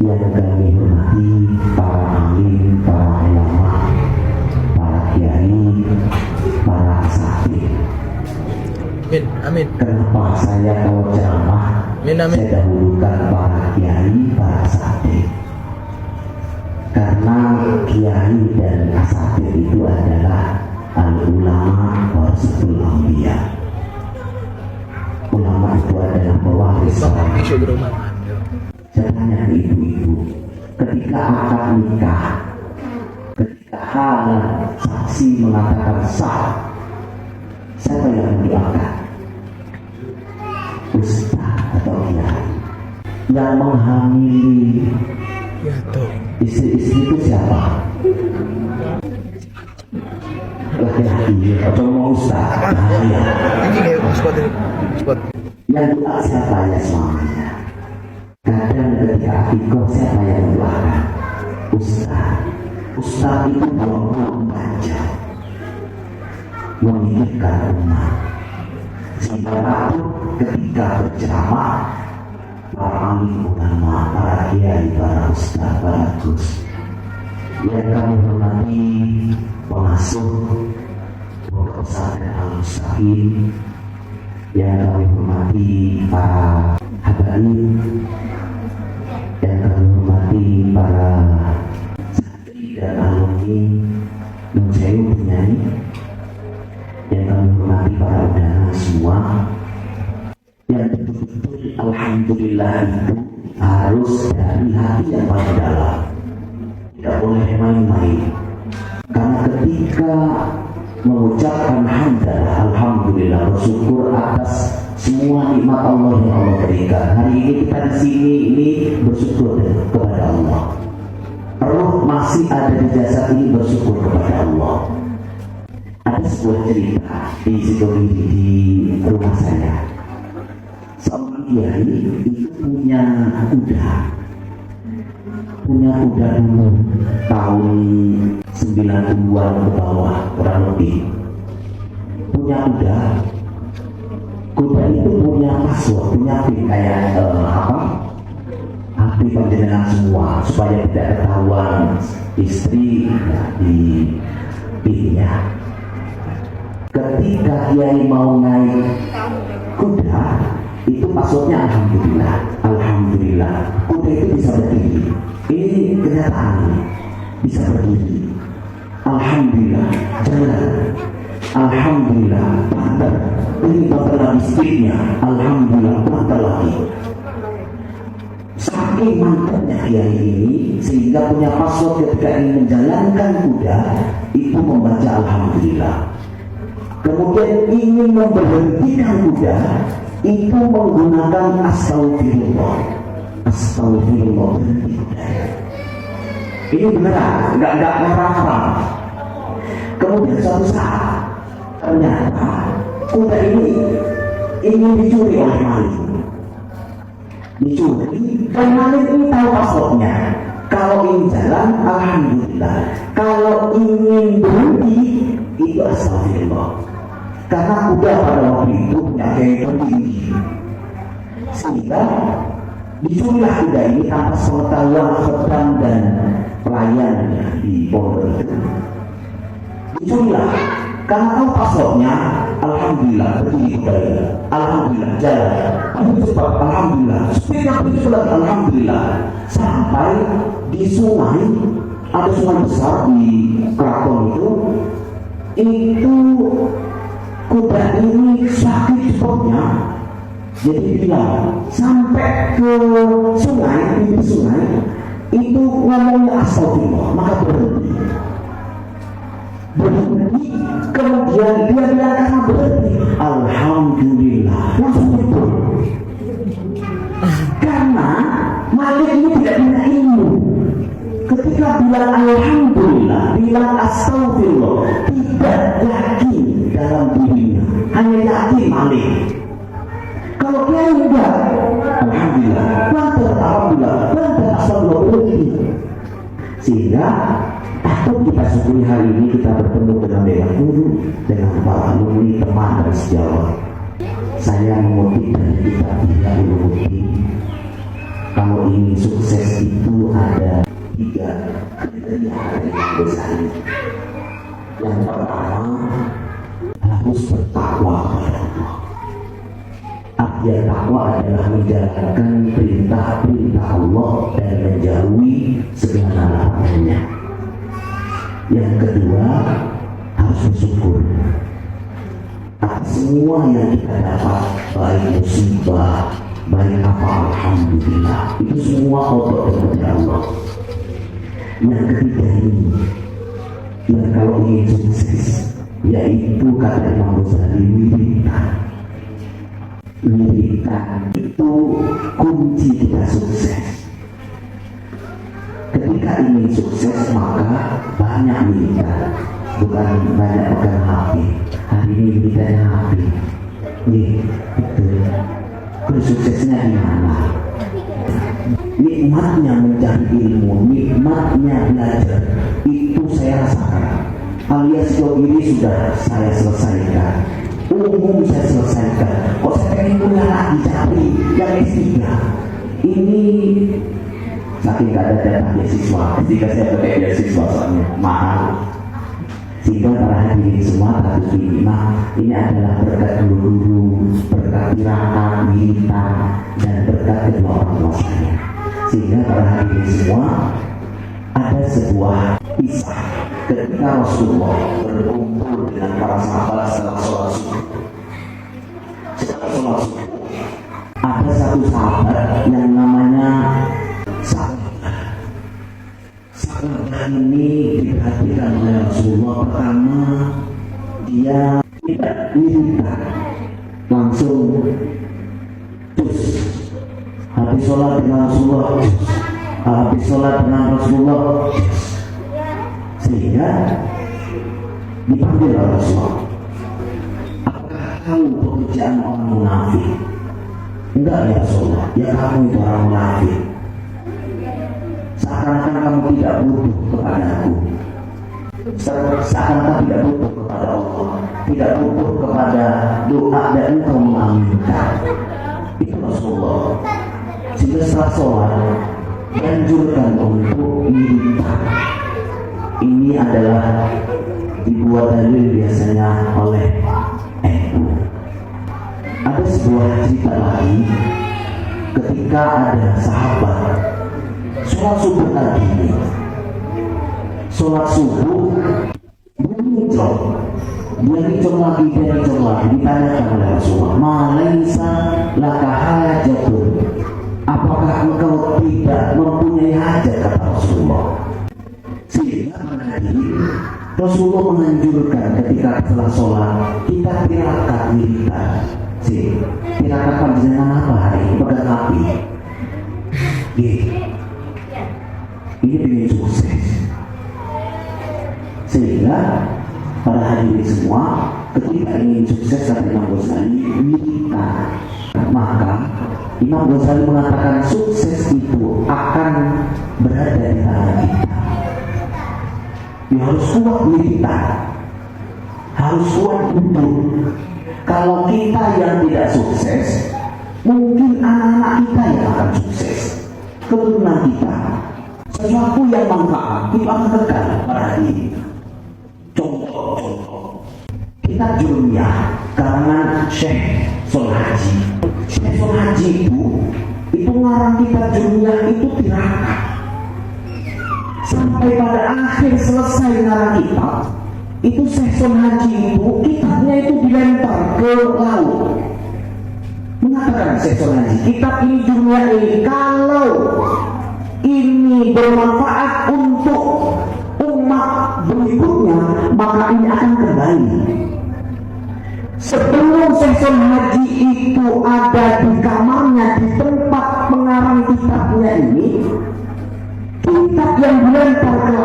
yang kami hormati para alim, para ulama, para kiai, para asatidz. Amin, amin. Kenapa saya kalau ceramah Amin, amin. saya dahulukan para kiai, para asatidz? Karena kiai dan asatidz itu adalah al-ulama warasatul anbiya. Ulama itu adalah pewaris para nabi. Saya tanya ke ibu-ibu, ketika akad nikah, ketika halal saksi mengatakan sah, siapa yang mendoakan? Ustaz atau kiai? Yang menghamili Ya toh. istri-istri itu siapa? Laki-laki atau mau ustaz? Ya. Ini spot ini. Spot. Yang doa siapa ya semuanya? Kadang ketika akikoh siapa yang mendoakan? Ustaz. Ustaz itu buang-buang panjang mengingatkan umat. Sementara itu ketika berceramah, para alim ulama, para kiai, para ustaz, para gus yang kami hormati, pengasuh Pondok Pesantren Al-Mustaqim, yang kami hormati para habaib, yang kami hormati para santri dan alumni Nunsewu penyanyi, yang kami hormati para udara semua, yang betul-betul alhamdulillah itu harus dari hati yang paling dalam, tidak boleh main-main. Karena ketika mengucapkan hamdalah, alhamdulillah, bersyukur atas semua nikmat Allah yang Allah berikan. Hari ini kita di sini ini bersyukur kepada Allah. Roh masih ada di jasad ini, bersyukur kepada Allah. Ada sebuah cerita di Sidoarjo di rumah saya. Seorang kiai itu punya kuda dulu tahun 90-an ke bawah kurang lebih. Punya kuda itu punya password, punya PIN kayak hati penjenengan semua supaya tidak ketahuan istri di PIN-nya. Ketika kiai mau naik kuda, itu passwordnya alhamdulillah, alhamdulillah. Kuda itu bisa berdiri. Ini kenyataan, bisa berdiri. Alhamdulillah, jalan. Alhamdulillah, banter. Ini banter lagi speednya. Alhamdulillah, banter lagi. Saking mantapnya kiai ini sehingga punya password ketika ingin menjalankan kuda itu membaca alhamdulillah. Kemudian ingin memberhentikan kuda itu menggunakan astagfirullah. Astagfirullah, berhenti kuda. Ini beneran, nggak ngarang-ngarang. Kemudian suatu saat ternyata kuda ini ingin dicuri oleh maling. Dicuri, dan maling ini tahu passwordnya. Kalau ingin jalan, alhamdulillah. Kalau ingin berhenti, itu astagfirullah. Karena kuda pada waktu itu punya keimanan tinggi, sehingga dicurilah kuda ini tanpa pengetahuan khotbah dan pelayannya di pondok itu. Dicurilah karena tahu passwordnya. Alhamdulillah, berdiri kuda ini. Alhamdulillah, jalan. Lebih cepat, alhamdulillah. Speednya lebih cepat, alhamdulillah. Sampai di sungai, ada sungai besar di Keraton itu kuda ini sakit cepatnya. Jadi bilang sampai ke sungai, pinggir sungai itu ngomongnya astagfirullah, maka berhenti. Kemudian dia bilang karena berhenti, alhamdulillah, langsung betul. Karena maling ini tidak punya ilmu. Ketika bilang alhamdulillah, bilang astagfirullah, tidak yakin dalam dirinya, hanya yakin maling. Kalau dia enggak, alhamdulillah, alhamdulillah, astagfirullah, berhenti. Sehingga patut kita syukuri hari ini kita bertemu dengan dewan guru, dengan para alumni, teman dan sejawat. Saya mengutip dari kitab Ihya Ulumuddin. Kalau ingin sukses itu kriteria dari dosa ini. Yang pertama, harus bertakwa kepada Allah. Arti takwa adalah menjalankan perintah-perintah Allah dan menjauhi segala larangannya. Yang kedua, harus bersyukur atas semua yang kita dapat, baik musibah, baik apa, alhamdulillah, itu semua kodok dari Allah. Yang ketiga ini, yang kalau ingin sukses, yaitu kata Imam Ghazali, wiridan. Wiridan itu kunci kita sukses. Ketika ingin sukses maka banyak wiridan, bukan banyak pegang HP. Hari ini wiridannya HP. Nih, betul. Suksesnya di mana? Nikmatnya mencari ilmu, nikmatnya belajar, itu saya rasakan. Alias ini sudah saya selesaikan, umum saya selesaikan. Kok saya pengen kuliah lagi, cari yang S3. Ini saking gak ada dana beasiswa, ketika saya pakai beasiswa soalnya mahal. Sehingga para hadirin semua harus diterima. Ini adalah berkat guru-guru, berkat tirakat, militan, dan berkat kedua orang tua saya. Sehingga para hadirin semua, ada sebuah kisah ketika Rasulullah berkumpul dengan para sahabat setelah sholat subuh. Setelah sholat subuh, ada satu sahabat yang namanya Sa'ad. Ini diperhatikan oleh Rasulullah. Pertama, dia tidak wiridan, langsung terus habis sholat dengan Rasulullah, habis sholat dengan Rasulullah, sehingga dipanggil oleh Rasulullah. Apakah kamu pekerjaan orang munafik? Enggak ya Rasulullah, ya kamu itu orang munafik. Seakan-akan kamu tidak butuh kepada aku, seakan-akan tidak butuh kepada Allah, tidak butuh kepada doa dan engkau mengaminkan. Itu Rasulullah. Sehingga setelah sholat dianjurkan untuk wiridan. Ini adalah dibuat dalil biasanya oleh NU. Ada sebuah cerita lagi ketika ada sahabat sholat subuh tadi ini. Sholat subuh dia ngicong lagi, ditanyakan oleh Rasulullah, malaisa laka hajatun, apakah engkau tidak mempunyai hajat, kata Rasulullah. Sehingga Rasulullah menganjurkan ketika setelah sholat kita tirakat wiridan. Tirakat panjenengan apa hari ini? Pegang api. Ini ingin sukses. Sehingga pada hadirin semua, ketika ingin sukses kata Imam Ghazali, wiridan. Maka Imam Ghazali mengatakan sukses itu akan berada di tangan kita. Ya, harus kuat wiridan, harus kuat duduk. Kalau kita yang tidak sukses, mungkin anak-anak kita yang akan sukses, keturunan kita. Sesuatu yang manfaat itu akan kekal pada diri. Contoh, kita jurumiyah karangan Syekh Solhaji. Syekh Solhaji itu ngarang kita jurumiyah itu tirakat. Sampai pada akhir selesai ngarang kitab, itu Syekh Solhaji itu kitabnya itu dilempar ke laut. Mengatakan Syekh Solhaji, kitab ini jurumiyah ini kalau ini bermanfaat untuk umat berikutnya, maka ini akan kembali. Sebelum Syekh Solhaji itu ada di kamarnya, di tempat pengarang kitabnya ini, kitab yang dilempar ke